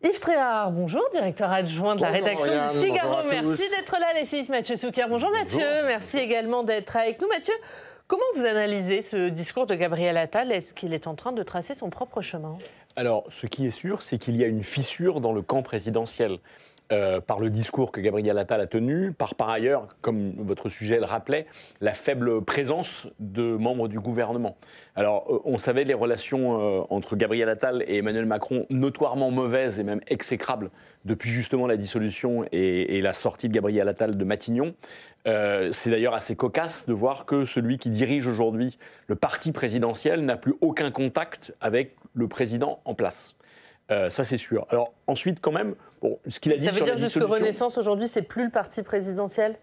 Yves Tréhard, bonjour, directeur adjoint de la rédaction du Figaro. Merci d'être là, l'essayiste Mathieu Souquier. Bonjour Mathieu, merci également d'être avec nous. Mathieu, comment vous analysez ce discours de Gabriel Attal? Est-ce qu'il est en train de tracer son propre chemin? Alors, ce qui est sûr, c'est qu'il y a une fissure dans le camp présidentiel. Par le discours que Gabriel Attal a tenu, par ailleurs, comme votre sujet le rappelait, la faible présence de membres du gouvernement. Alors, on savait les relations entre Gabriel Attal et Emmanuel Macron notoirement mauvaises et même exécrables depuis justement la dissolution et la sortie de Gabriel Attal de Matignon. C'est d'ailleurs assez cocasse de voir que celui qui dirige aujourd'hui le parti présidentiel n'a plus aucun contact avec le président en place. Ça, c'est sûr. Alors, ensuite, quand même, bon, ce qu'il a dit sur la dissolution... Ça veut dire juste que Renaissance, aujourd'hui, c'est plus le parti présidentiel?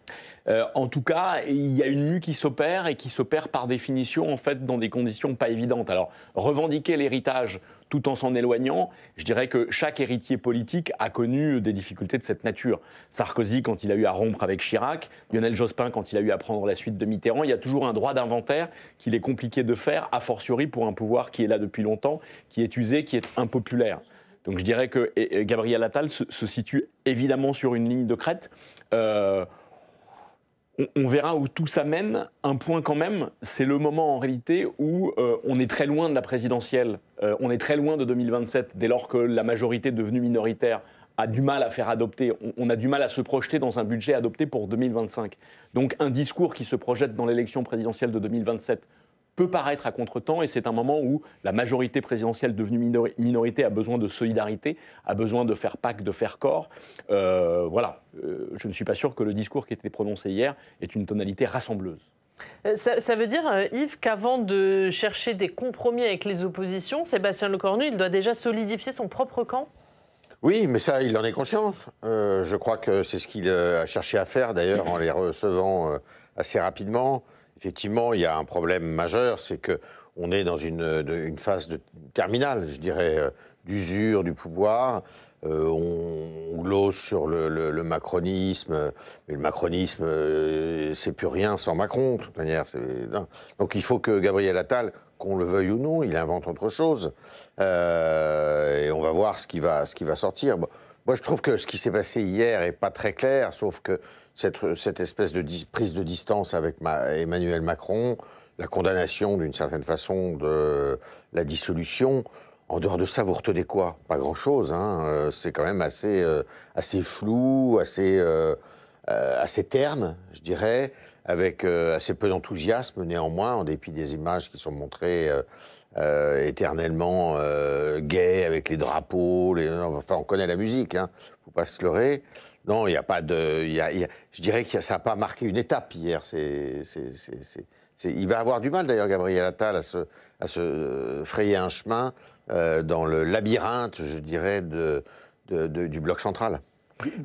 En tout cas, il y a une mue qui s'opère et qui s'opère par définition, en fait, dans des conditions pas évidentes. Alors, revendiquer l'héritage tout en s'en éloignant, je dirais que chaque héritier politique a connu des difficultés de cette nature. Sarkozy, quand il a eu à rompre avec Chirac, Lionel Jospin, quand il a eu à prendre la suite de Mitterrand, il y a toujours un droit d'inventaire qu'il est compliqué de faire, a fortiori pour un pouvoir qui est là depuis longtemps, qui est usé, qui est impopulaire. Donc je dirais que Gabriel Attal se situe évidemment sur une ligne de crête. On verra où tout ça mène. Un point quand même, c'est le moment en réalité où on est très loin de la présidentielle, on est très loin de 2027, dès lors que la majorité devenue minoritaire a du mal à faire adopter, on a du mal à se projeter dans un budget adopté pour 2025. Donc un discours qui se projette dans l'élection présidentielle de 2027 peut paraître à contretemps, et c'est un moment où la majorité présidentielle devenue minorité a besoin de solidarité, a besoin de faire pacte, de faire corps. Voilà, je ne suis pas sûr que le discours qui a été prononcé hier ait une tonalité rassembleuse. Ça veut dire, Yves, qu'avant de chercher des compromis avec les oppositions, Sébastien Lecornu, il doit déjà solidifier son propre camp? Oui, mais ça, il en est conscient. Je crois que c'est ce qu'il a cherché à faire, d'ailleurs, en les recevant assez rapidement. Effectivement, il y a un problème majeur, c'est qu'on est dans une phase terminale, je dirais, d'usure du pouvoir. On glose sur le macronisme, mais le macronisme, c'est plus rien sans Macron, de toute manière. Donc il faut que Gabriel Attal, qu'on le veuille ou non, il invente autre chose. Et on va voir ce qui va sortir. Bon, moi, je trouve que ce qui s'est passé hier n'est pas très clair, sauf que cette espèce de prise de distance avec Emmanuel Macron, la condamnation d'une certaine façon de la dissolution, en dehors de ça, vous retenez quoi? Pas grand-chose, hein. C'est quand même assez flou, assez terne, je dirais, avec assez peu d'enthousiasme néanmoins, en dépit des images qui sont montrées éternellement gaies, avec les drapeaux, enfin on connaît la musique, hein, faut pas se leurrer. Non, il n'y a pas de... je dirais que ça n'a pas marqué une étape hier. Il va avoir du mal, d'ailleurs, Gabriel Attal, à se frayer un chemin dans le labyrinthe, je dirais, du bloc central.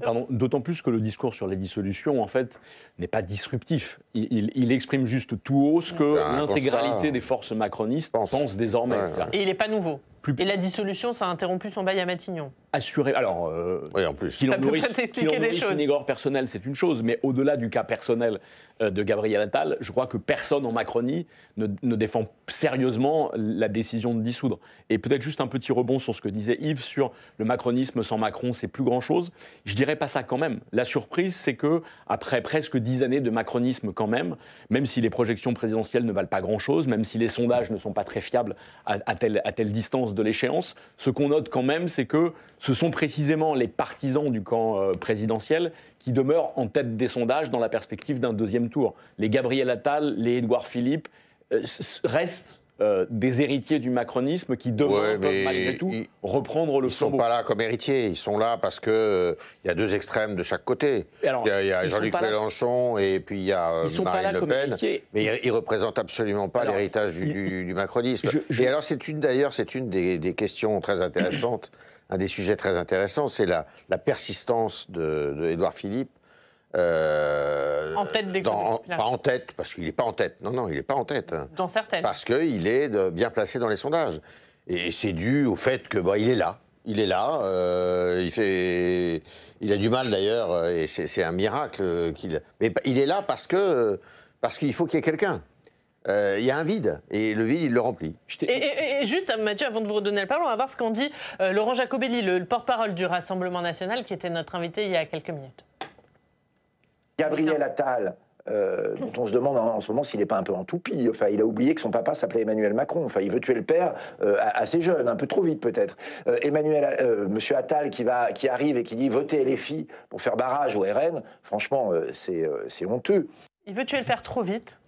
Pardon, d'autant plus que le discours sur les dissolutions, en fait, n'est pas disruptif. Il exprime juste tout haut ce que l'intégralité des forces macronistes pense désormais. Ouais. Et il n'est pas nouveau. Et la dissolution, ça a interrompu son bail à Matignon. Assuré. Alors, oui, en plus. Qu'il en nourrisse une égore personnelle, c'est une chose, mais au-delà du cas personnel de Gabriel Attal, je crois que personne en Macronie ne défend sérieusement la décision de dissoudre. Et peut-être juste un petit rebond sur ce que disait Yves sur le macronisme sans Macron, c'est plus grand-chose. Je dirais pas ça quand même. La surprise, c'est que après presque 10 années de macronisme quand même si les projections présidentielles ne valent pas grand-chose, même si les sondages ne sont pas très fiables à telle distance de l'échéance, ce qu'on note quand même, c'est que ce sont précisément les partisans du camp présidentiel qui demeurent en tête des sondages dans la perspective d'un deuxième tour. Les Gabriel Attal, les Édouard Philippe restent des héritiers du macronisme qui demain peuvent malgré tout reprendre le flambeau. Ils ne sont pas là comme héritiers, ils sont là parce qu'il y a deux extrêmes de chaque côté. Il y a Jean-Luc Mélenchon et puis il y a Marine Le Pen, mais ils ne représentent absolument pas l'héritage du macronisme. Et alors c'est une des questions très intéressantes, un des sujets très intéressants, c'est la persistance de Édouard Philippe. En tête des pas en tête, parce qu'il n'est pas en tête. Non, il n'est pas en tête. Dans certaines. Parce qu'il est bien placé dans les sondages. Et c'est dû au fait que il est là. Il est là. Il a du mal d'ailleurs, et c'est un miracle qu'il. Mais il est là parce qu'il faut qu'il y ait quelqu'un. il y a un vide, et le vide, il le remplit. Et juste, Mathieu, avant de vous redonner la parole, on va voir ce qu'en dit Laurent Jacobelli, le porte-parole du Rassemblement national, qui était notre invité il y a quelques minutes. Gabriel Attal, dont on se demande en ce moment s'il n'est pas un peu en toupie. Enfin, il a oublié que son papa s'appelait Emmanuel Macron. Enfin, il veut tuer le père assez jeune, un peu trop vite peut-être. Monsieur Attal qui arrive et qui dit votez LFI pour faire barrage au RN, franchement, c'est honteux. Il veut tuer le père trop vite.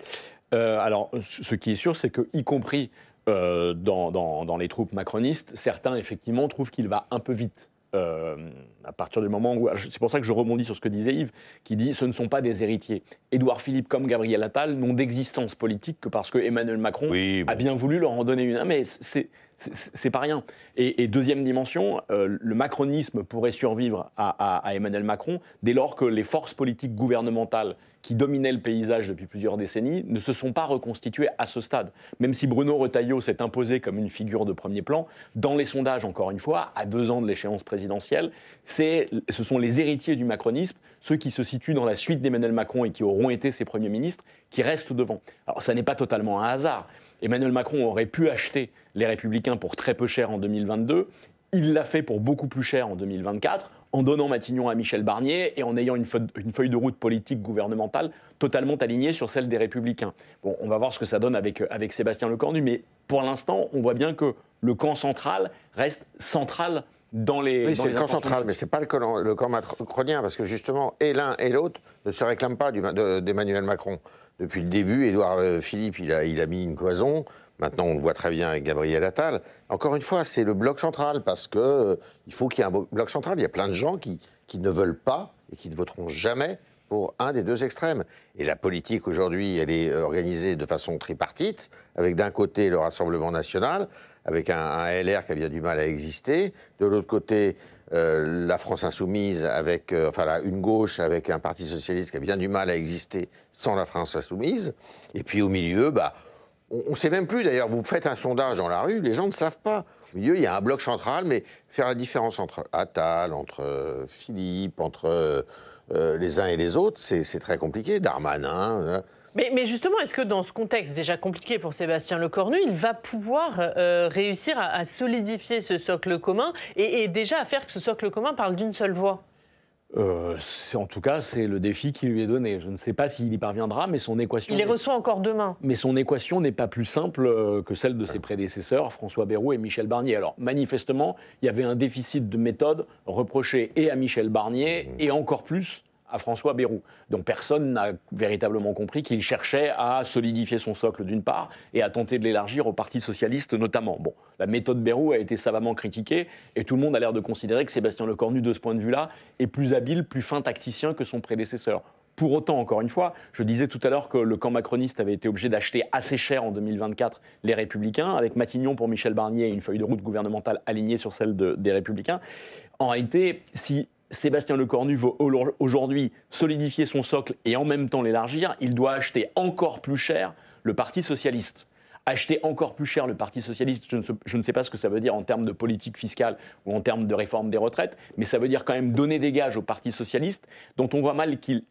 Alors, ce qui est sûr, c'est que, y compris dans les troupes macronistes, certains, effectivement, trouvent qu'il va un peu vite. À partir du moment où... C'est pour ça que je rebondis sur ce que disait Yves, qui dit « ce ne sont pas des héritiers ». Édouard Philippe comme Gabriel Attal n'ont d'existence politique que parce que Emmanuel Macron a bien voulu leur en donner une. Ah, mais c'est pas rien. Et deuxième dimension, le macronisme pourrait survivre à Emmanuel Macron dès lors que les forces politiques gouvernementales qui dominaient le paysage depuis plusieurs décennies ne se sont pas reconstituées à ce stade. Même si Bruno Retailleau s'est imposé comme une figure de premier plan, dans les sondages, encore une fois, à 2 ans de l'échéance présidentielle, ce sont les héritiers du macronisme, ceux qui se situent dans la suite d'Emmanuel Macron et qui auront été ses premiers ministres, qui restent devant. Alors ça n'est pas totalement un hasard. Emmanuel Macron aurait pu acheter les Républicains pour très peu cher en 2022. Il l'a fait pour beaucoup plus cher en 2024, en donnant Matignon à Michel Barnier et en ayant une feuille de route politique gouvernementale totalement alignée sur celle des Républicains. Bon, on va voir ce que ça donne avec Sébastien Lecornu, mais pour l'instant, on voit bien que le camp central reste central dans les... Oui, c'est le camp central, mais ce n'est pas le camp macronien, parce que justement, et l'un et l'autre ne se réclament pas d'Emmanuel Macron. Depuis le début, Édouard Philippe, il a mis une cloison. Maintenant, on le voit très bien avec Gabriel Attal. Encore une fois, c'est le bloc central, parce qu'il faut qu'il y ait un bloc central. Il y a plein de gens qui ne veulent pas et qui ne voteront jamais pour un des deux extrêmes. Et la politique, aujourd'hui, elle est organisée de façon tripartite, avec d'un côté le Rassemblement national, avec un LR qui a bien du mal à exister, de l'autre côté la France insoumise, avec une gauche avec un parti socialiste qui a bien du mal à exister sans la France insoumise, et puis au milieu, on ne sait même plus d'ailleurs, vous faites un sondage dans la rue, les gens ne savent pas. Au milieu, il y a un bloc central, mais faire la différence entre Attal, entre Philippe, entre les uns et les autres, c'est très compliqué. Darmanin... Mais justement, est-ce que dans ce contexte déjà compliqué pour Sébastien Lecornu, il va pouvoir réussir à solidifier ce socle commun et déjà à faire que ce socle commun parle d'une seule voix ? En tout cas, c'est le défi qui lui est donné. Je ne sais pas s'il y parviendra, mais son équation... Il les reçoit encore demain. Mais son équation n'est pas plus simple que celle de ses prédécesseurs, François Bayrou et Michel Barnier. Alors, manifestement, il y avait un déficit de méthode reproché et à Michel Barnier et encore plus à François Bayrou. Donc personne n'a véritablement compris qu'il cherchait à solidifier son socle d'une part et à tenter de l'élargir au Parti socialiste notamment. Bon, la méthode Bayrou a été savamment critiquée et tout le monde a l'air de considérer que Sébastien Lecornu, de ce point de vue-là, est plus habile, plus fin tacticien que son prédécesseur. Pour autant, encore une fois, je disais tout à l'heure que le camp macroniste avait été obligé d'acheter assez cher en 2024 les Républicains, avec Matignon pour Michel Barnier et une feuille de route gouvernementale alignée sur celle des Républicains. En réalité, si Sébastien Lecornu veut aujourd'hui solidifier son socle et en même temps l'élargir, il doit acheter encore plus cher le Parti socialiste. Acheter encore plus cher le Parti socialiste, je ne sais pas ce que ça veut dire en termes de politique fiscale ou en termes de réforme des retraites, mais ça veut dire quand même donner des gages au Parti socialiste dont on voit mal qu'il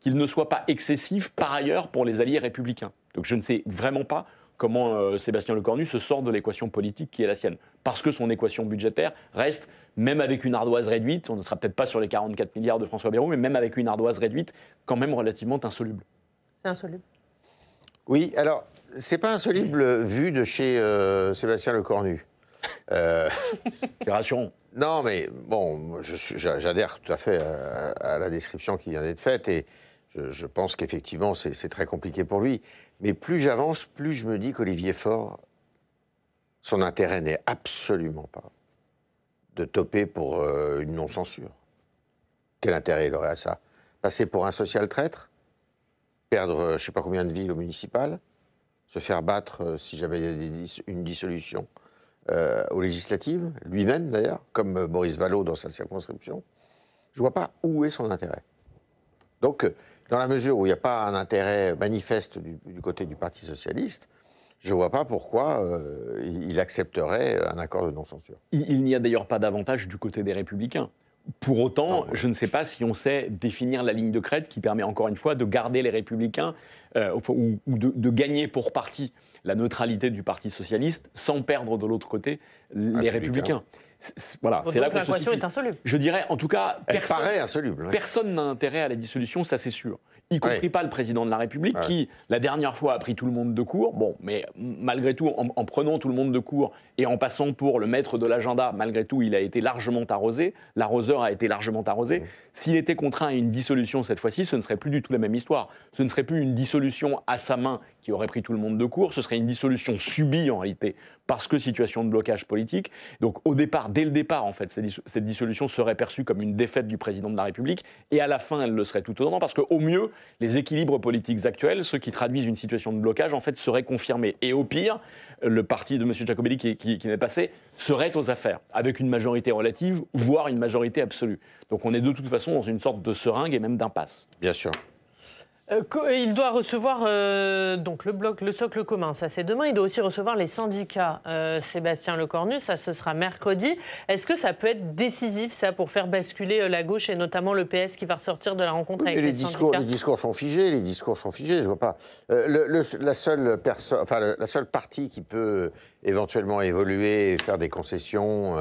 ne soit pas excessif par ailleurs pour les alliés républicains. Donc je ne sais vraiment pas comment Sébastien Lecornu se sort de l'équation politique qui est la sienne. Parce que son équation budgétaire reste, même avec une ardoise réduite, on ne sera peut-être pas sur les 44 milliards de François Bayrou, mais même avec une ardoise réduite, quand même relativement insoluble. C'est insoluble. Oui, alors, c'est pas insoluble vu de chez Sébastien Lecornu. C'est rassurant. Non, mais bon, j'adhère tout à fait à la description qui vient d'être faite et je pense qu'effectivement, c'est très compliqué pour lui. Mais plus j'avance, plus je me dis qu'Olivier Faure, son intérêt n'est absolument pas de toper pour une non-censure. Quel intérêt il aurait à ça? Passer pour un social traître? Perdre je ne sais pas combien de villes au municipal? Se faire battre si jamais il y a une dissolution aux législatives? Lui-même d'ailleurs, comme Boris Vallaud dans sa circonscription. Je ne vois pas où est son intérêt. Donc, dans la mesure où il n'y a pas un intérêt manifeste du côté du Parti socialiste, je ne vois pas pourquoi il accepterait un accord de non-censure. Il n'y a d'ailleurs pas d'avantage du côté des Républicains. Pour autant, je ne sais pas si on sait définir la ligne de crête qui permet encore une fois de garder les Républicains ou de gagner pour partie la neutralité du Parti socialiste sans perdre de l'autre côté les Républicains. Voilà, c'est là que l'équation est insoluble. Je dirais, en tout cas, personne n'a intérêt à la dissolution, ça c'est sûr. Y compris pas le président de la République, qui, la dernière fois, a pris tout le monde de court. Bon, mais malgré tout, en prenant tout le monde de court et en passant pour le maître de l'agenda, malgré tout, il a été largement arrosé. L'arroseur a été largement arrosé. S'il était contraint à une dissolution cette fois-ci, ce ne serait plus du tout la même histoire. Ce ne serait plus une dissolution à sa main qui aurait pris tout le monde de court. Ce serait une dissolution subie, en réalité, parce que situation de blocage politique. Donc, au départ, dès le départ, en fait, cette dissolution serait perçue comme une défaite du président de la République. Et à la fin, elle le serait tout autant, parce qu'au mieux, les équilibres politiques actuels, ceux qui traduisent une situation de blocage, en fait, seraient confirmés. Et au pire, le parti de M. Giacobelli qui n'est passé serait aux affaires, avec une majorité relative, voire une majorité absolue. Donc on est de toute façon dans une sorte de seringue et même d'impasse. Bien sûr. Il doit recevoir donc le bloc, le socle commun, ça c'est demain. Il doit aussi recevoir les syndicats. Sébastien Lecornu, ça ce sera mercredi. Est-ce que ça peut être décisif ça pour faire basculer la gauche et notamment le PS qui va ressortir de la rencontre avec les syndicats? Les discours sont figés. Je vois pas. La seule partie qui peut éventuellement évoluer et faire des concessions,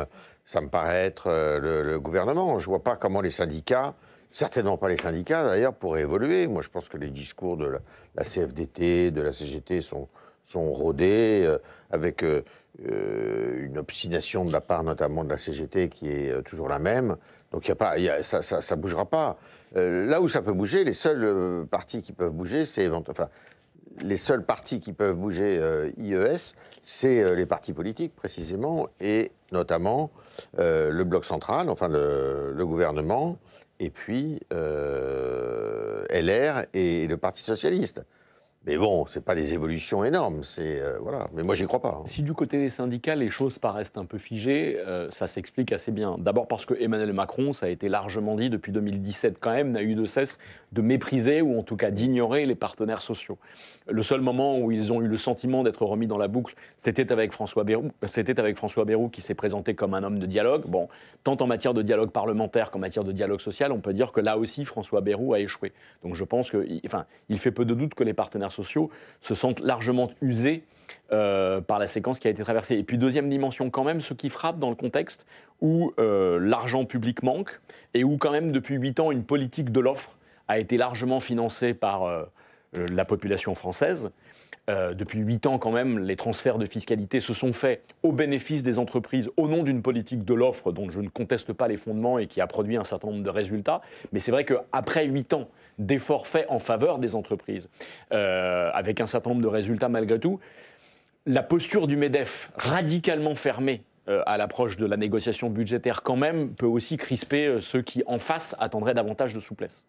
ça me paraît être le gouvernement. Je vois pas comment les syndicats. Certainement pas les syndicats, d'ailleurs, pourraient évoluer. Moi, je pense que les discours de la CFDT, de la CGT sont rodés, avec une obstination de la part notamment de la CGT qui est toujours la même. Donc, ça ne bougera pas. Là où ça peut bouger, les seuls partis qui peuvent bouger, les seuls partis qui peuvent bouger IES, c'est les partis politiques, précisément, et notamment le bloc central, enfin le gouvernement, et puis LR et le Parti socialiste. Mais bon, c'est pas des évolutions énormes, voilà. Mais moi, j'y crois pas. Si du côté des syndicats, les choses paraissent un peu figées, ça s'explique assez bien. D'abord parce que Emmanuel Macron, ça a été largement dit depuis 2017 quand même, n'a eu de cesse de mépriser ou en tout cas d'ignorer les partenaires sociaux. Le seul moment où ils ont eu le sentiment d'être remis dans la boucle, c'était avec François Bayrou qui s'est présenté comme un homme de dialogue. Bon, tant en matière de dialogue parlementaire qu'en matière de dialogue social, on peut dire que là aussi François Bayrou a échoué. Donc je pense il fait peu de doute que les partenaires sociaux se sentent largement usés par la séquence qui a été traversée. Et puis deuxième dimension quand même, ce qui frappe dans le contexte où l'argent public manque et où quand même depuis 8 ans une politique de l'offre a été largement financée par la population française. Depuis 8 ans quand même, les transferts de fiscalité se sont faits au bénéfice des entreprises au nom d'une politique de l'offre dont je ne conteste pas les fondements et qui a produit un certain nombre de résultats. Mais c'est vrai qu'après 8 ans d'efforts faits en faveur des entreprises, avec un certain nombre de résultats malgré tout, la posture du MEDEF radicalement fermée à l'approche de la négociation budgétaire quand même peut aussi crisper ceux qui en face attendraient davantage de souplesse.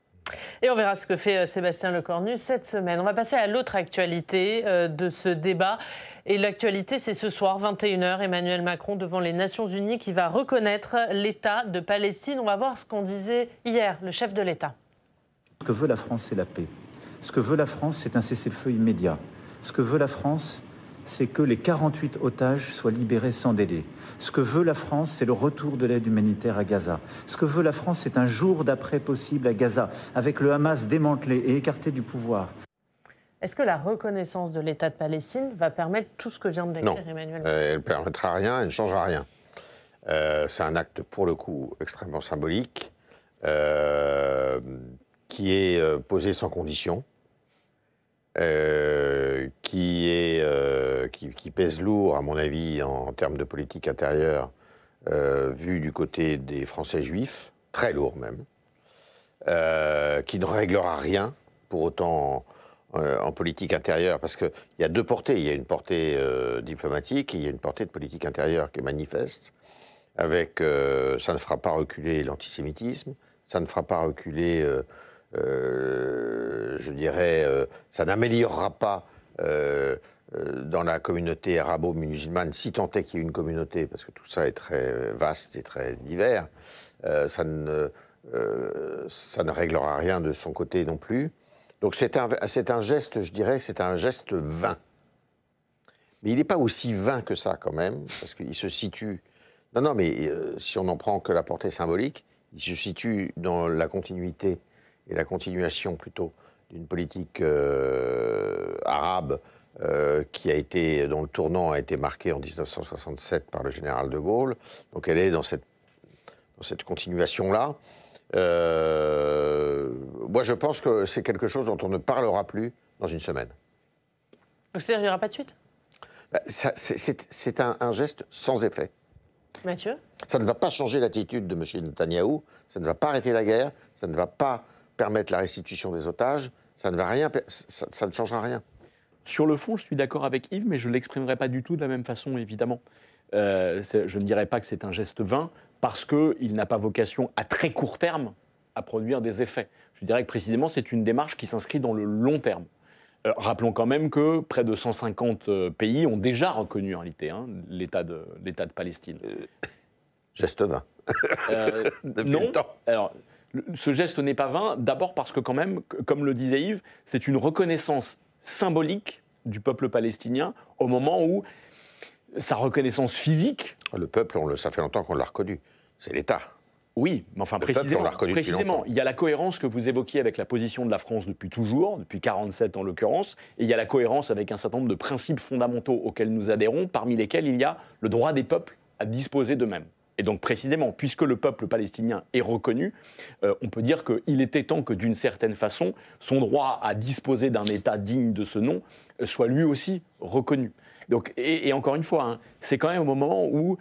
Et on verra ce que fait Sébastien Lecornu cette semaine. On va passer à l'autre actualité de ce débat. Et l'actualité, c'est ce soir, 21h, Emmanuel Macron devant les Nations Unies qui va reconnaître l'État de Palestine. On va voir ce qu'on disait hier, le chef de l'État. Ce que veut la France, c'est la paix. Ce que veut la France, c'est un cessez-le-feu immédiat. Ce que veut la France, c'est que les 48 otages soient libérés sans délai. Ce que veut la France, c'est le retour de l'aide humanitaire à Gaza. Ce que veut la France, c'est un jour d'après possible à Gaza, avec le Hamas démantelé et écarté du pouvoir. Est-ce que la reconnaissance de l'État de Palestine va permettre tout ce que vient de décrire Emmanuel Macron? Elle ne permettra rien, elle ne changera rien. C'est un acte, pour le coup, extrêmement symbolique, qui est posé sans condition. Qui pèse lourd, à mon avis, en termes de politique intérieure, vu du côté des Français juifs, très lourd même, qui ne réglera rien, pour autant en politique intérieure, parce qu'il y a deux portées. Il y a une portée diplomatique et il y a une portée de politique intérieure qui est manifeste, avec ça ne fera pas reculer l'antisémitisme, ça ne fera pas reculer... je dirais, ça n'améliorera pas dans la communauté arabo-musulmane, si tant est qu'il y ait une communauté, parce que tout ça est très vaste et très divers, ça ne réglera rien de son côté non plus. Donc c'est un geste, je dirais, c'est un geste vain. Mais il n'est pas aussi vain que ça quand même, parce qu'il se situe... Non, mais si on n'en prend que la portée symbolique, Il se situe dans la continuité et la continuation plutôt d'une politique arabe dont le tournant a été marqué en 1967 par le général de Gaulle. Donc elle est dans cette continuation-là. Moi, je pense que c'est quelque chose dont on ne parlera plus dans une semaine. Donc c'est-à-dire qu'il n'y aura pas de suite? C'est un geste sans effet. Mathieu? Ça ne va pas changer l'attitude de M. Netanyahou, ça ne va pas arrêter la guerre, ça ne va pas permettre la restitution des otages, ça ne changera rien. Sur le fond, je suis d'accord avec Yves, mais je ne l'exprimerai pas du tout de la même façon, évidemment. Je ne dirais pas que c'est un geste vain, parce qu'il n'a pas vocation à très court terme à produire des effets. Je dirais que précisément, c'est une démarche qui s'inscrit dans le long terme. Rappelons quand même que près de 150 pays ont déjà reconnu en réalité l'État de Palestine. Geste vain. Depuis non. le temps. Alors, ce geste n'est pas vain, d'abord parce que quand même, comme le disait Yves, c'est une reconnaissance symbolique du peuple palestinien au moment où sa reconnaissance physique... Le peuple, ça fait longtemps qu'on l'a reconnu. C'est l'État. Oui, mais enfin précisément, il y a la cohérence que vous évoquiez avec la position de la France depuis toujours, depuis 1947 en l'occurrence, et il y a la cohérence avec un certain nombre de principes fondamentaux auxquels nous adhérons, parmi lesquels il y a le droit des peuples à disposer d'eux-mêmes. Et donc précisément, puisque le peuple palestinien est reconnu, on peut dire qu'il était temps que d'une certaine façon, son droit à disposer d'un État digne de ce nom soit lui aussi reconnu. Donc, et encore une fois, c'est quand même au moment où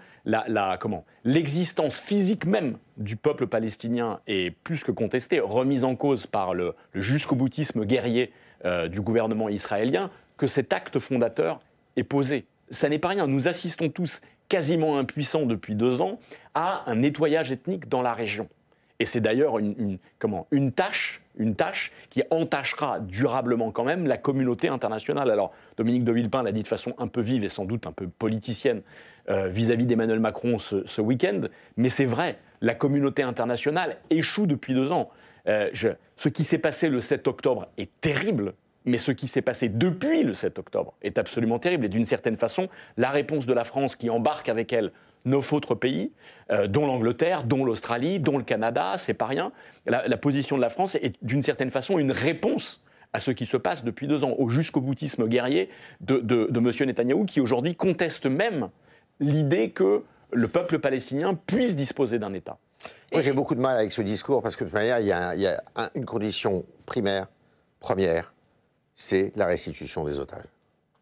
l'existence physique même du peuple palestinien est plus que contestée, remise en cause par le jusqu'au-boutisme guerrier du gouvernement israélien, que cet acte fondateur est posé. Ça n'est pas rien. Nous assistons tous, quasiment impuissants depuis 2 ans, à un nettoyage ethnique dans la région. Et c'est d'ailleurs une tâche qui entachera durablement quand même la communauté internationale. Alors, Dominique de Villepin l'a dit de façon un peu vive et sans doute un peu politicienne vis-à-vis d'Emmanuel Macron ce week-end, mais c'est vrai, la communauté internationale échoue depuis 2 ans. Ce qui s'est passé le 7 octobre est terrible, mais ce qui s'est passé depuis le 7 octobre est absolument terrible. Et d'une certaine façon, la réponse de la France qui embarque avec elle 9 autres pays, dont l'Angleterre, dont l'Australie, dont le Canada, c'est pas rien. La position de la France est d'une certaine façon une réponse à ce qui se passe depuis 2 ans, au jusqu'au-boutisme guerrier de M. Netanyahou, qui aujourd'hui conteste même l'idée que le peuple palestinien puisse disposer d'un État. Moi, j'ai beaucoup de mal avec ce discours, parce que de toute manière, il y a une condition première, c'est la restitution des otages.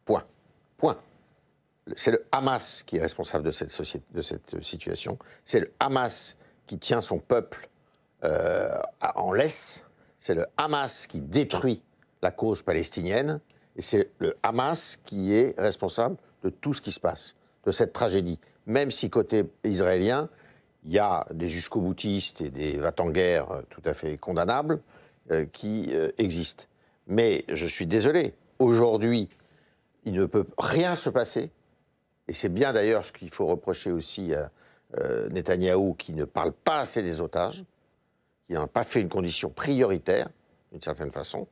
Point. C'est le Hamas qui est responsable de cette situation. C'est le Hamas qui tient son peuple en laisse. C'est le Hamas qui détruit la cause palestinienne. Et c'est le Hamas qui est responsable de tout ce qui se passe, de cette tragédie. Même si côté israélien, il y a des jusqu'au-boutistes et des va-t-en-guerre tout à fait condamnables qui existent. Mais je suis désolé, aujourd'hui, il ne peut rien se passer. Et c'est bien d'ailleurs ce qu'il faut reprocher aussi à Netanyahou, qui ne parle pas assez des otages, qui n'a pas fait une condition prioritaire, d'une certaine façon,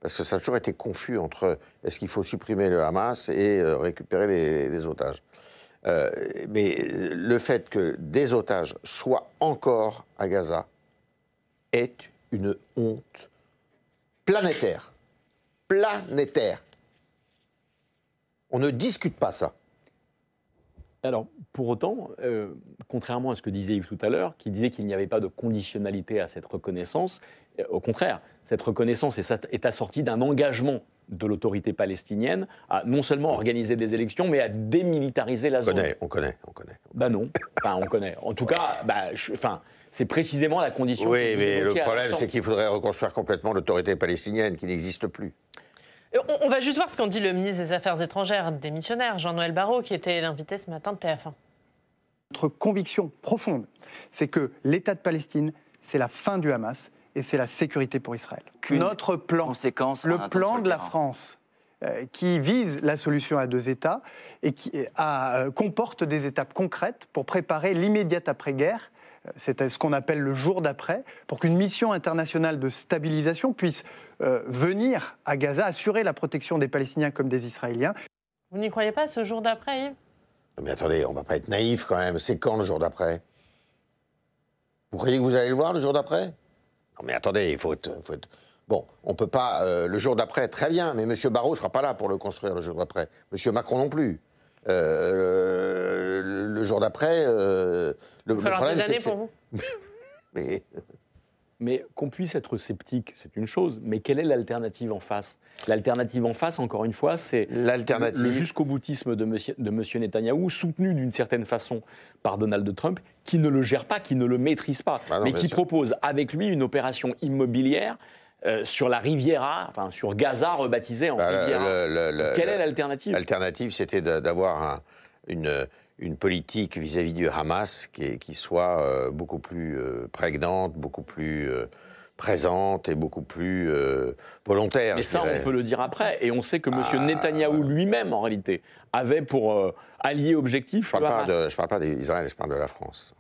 parce que ça a toujours été confus entre est-ce qu'il faut supprimer le Hamas et récupérer les otages. Mais le fait que des otages soient encore à Gaza est une honte planétaire. Planétaire. On ne discute pas ça. Alors, pour autant, contrairement à ce que disait Yves tout à l'heure, qui disait qu'il n'y avait pas de conditionnalité à cette reconnaissance, au contraire, cette reconnaissance est assortie d'un engagement de l'autorité palestinienne à non seulement organiser des élections, mais à démilitariser la zone. On connaît. Ben non, enfin on connaît. En tout cas, c'est précisément la condition. Oui, mais le problème, c'est qu'il faudrait reconstruire complètement l'autorité palestinienne, qui n'existe plus. On va juste voir ce qu'en dit le ministre des Affaires étrangères démissionnaire, Jean-Noël Barrot, qui était l'invité ce matin de TF1. Notre conviction profonde, c'est que l'État de Palestine, c'est la fin du Hamas et c'est la sécurité pour Israël. Notre plan, le plan de la France, qui vise la solution à 2 États et qui comporte des étapes concrètes pour préparer l'immédiate après-guerre. C'est ce qu'on appelle le jour d'après, pour qu'une mission internationale de stabilisation puisse venir à Gaza, assurer la protection des Palestiniens comme des Israéliens. Vous n'y croyez pas, ce jour d'après, Yves ? Mais attendez, on ne va pas être naïf quand même. C'est quand le jour d'après ? Vous croyez que vous allez le voir le jour d'après? Non mais attendez, il faut être... Bon, on ne peut pas... le jour d'après, très bien, mais M. Barrot ne sera pas là pour le construire le jour d'après. M. Macron non plus. Le jour d'après... Il va falloir des années pour vous. Mais qu'on puisse être sceptique, c'est une chose, mais quelle est l'alternative en face? L'alternative en face, encore une fois, c'est le jusqu'au-boutisme de monsieur Netanyahou, soutenu d'une certaine façon par Donald Trump, qui ne le gère pas, qui ne le maîtrise pas, mais qui propose avec lui une opération immobilière sur la Riviera, enfin sur Gaza rebaptisée en Riviera. Quelle est l'alternative? L'alternative, c'était d'avoir une politique vis-à-vis du Hamas qui soit beaucoup plus prégnante, beaucoup plus présente et beaucoup plus volontaire. Mais ça, on peut le dire après. Et on sait que M. Netanyahou lui-même, en réalité, avait pour allié objectif le Hamas. Je ne parle pas d'Israël, je parle de la France.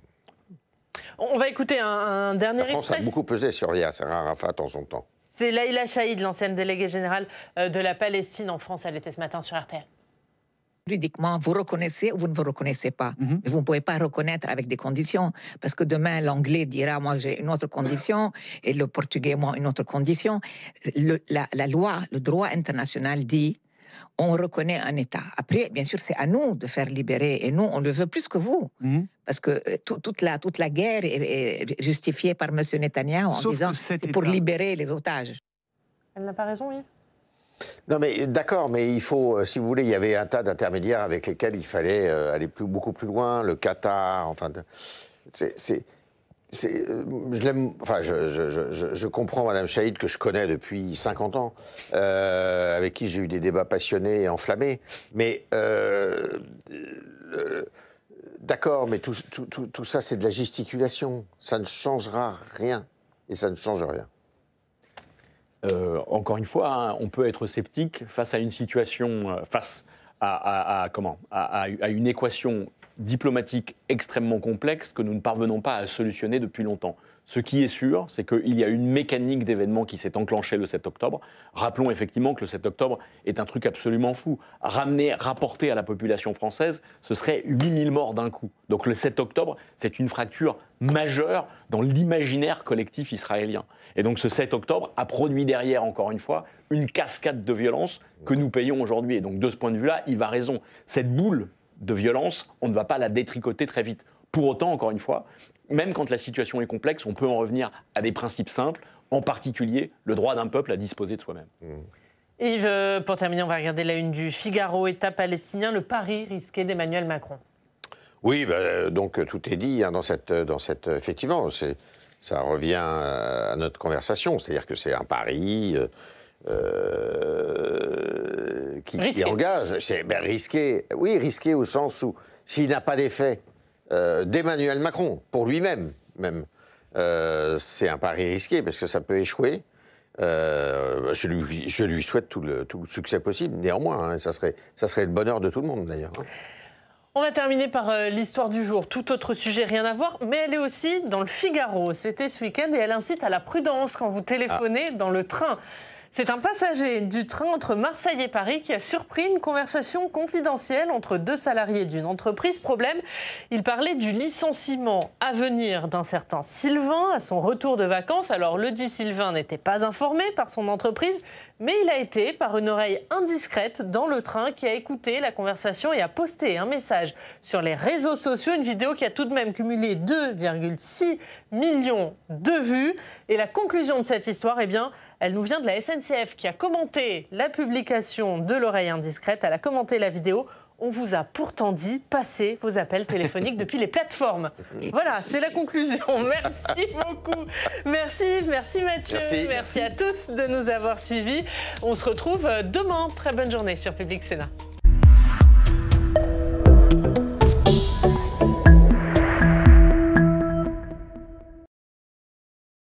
On va écouter un dernier extrait. La France a beaucoup pesé sur Yasser Arafat en son temps. C'est Laïla Chaïd, l'ancienne déléguée générale de la Palestine en France. Elle était ce matin sur RTL. Juridiquement, vous reconnaissez ou vous ne vous reconnaissez pas. Mais vous ne pouvez pas reconnaître avec des conditions, parce que demain, l'anglais dira, moi, j'ai une autre condition, et le portugais, moi, une autre condition. La loi, le droit international dit, on reconnaît un État. Après, bien sûr, c'est à nous de faire libérer, et nous, on le veut plus que vous. Parce que toute la guerre est justifiée par M. Netanyahou en disant, c'est pour libérer les otages. Elle n'a pas raison, Yves? Non, mais d'accord, mais il faut, si vous voulez, il y avait un tas d'intermédiaires avec lesquels il fallait aller beaucoup plus loin, le Qatar, enfin, je comprends Mme Chaïd, que je connais depuis 50 ans, avec qui j'ai eu des débats passionnés et enflammés, mais d'accord, mais tout ça, c'est de la gesticulation, ça ne changera rien, et ça ne change rien. Encore une fois, hein, on peut être sceptique face à une situation, face à une équation diplomatique extrêmement complexe que nous ne parvenons pas à solutionner depuis longtemps. Ce qui est sûr, c'est qu'il y a une mécanique d'événements qui s'est enclenchée le 7 octobre. Rappelons effectivement que le 7 octobre est un truc absolument fou. Rapporter à la population française, ce serait 8000 morts d'un coup. Donc le 7 octobre, c'est une fracture majeure dans l'imaginaire collectif israélien. Et donc ce 7 octobre a produit derrière, encore une fois, une cascade de violence que nous payons aujourd'hui. Et donc de ce point de vue-là, Yves a raison. Cette boule de violence, on ne va pas la détricoter très vite. Pour autant, encore une fois, même quand la situation est complexe, on peut en revenir à des principes simples, en particulier le droit d'un peuple à disposer de soi-même. Yves, pour terminer, on va regarder la une du Figaro, État palestinien, le pari risqué d'Emmanuel Macron. Oui, donc tout est dit hein, dans cette effectivement, ça revient à notre conversation, c'est-à-dire que c'est un pari qui engage, c'est risqué. Oui, risqué au sens où s'il n'a pas d'effet d'Emmanuel Macron, pour lui-même, c'est un pari risqué parce que ça peut échouer. Je lui souhaite tout le succès possible, néanmoins. Hein, ça serait le bonheur de tout le monde, d'ailleurs. On va terminer par l'histoire du jour. Tout autre sujet, rien à voir, mais elle est aussi dans le Figaro. C'était ce week-end et elle incite à la prudence quand vous téléphonez dans le train. C'est un passager du train entre Marseille et Paris qui a surpris une conversation confidentielle entre deux salariés d'une entreprise. Problème, il parlait du licenciement à venir d'un certain Sylvain à son retour de vacances. Alors, le dit Sylvain n'était pas informé par son entreprise, mais il a été par une oreille indiscrète dans le train qui a écouté la conversation et a posté un message sur les réseaux sociaux. Une vidéo qui a tout de même cumulé 2,6 millions de vues. Et la conclusion de cette histoire, eh bien, elle nous vient de la SNCF qui a commenté la publication de l'oreille indiscrète. Elle a commenté la vidéo. On vous a pourtant dit, passez vos appels téléphoniques depuis les plateformes. Voilà, c'est la conclusion. Merci beaucoup. Merci Yves, merci Mathieu. Merci à tous de nous avoir suivis. On se retrouve demain. Très bonne journée sur Public Sénat.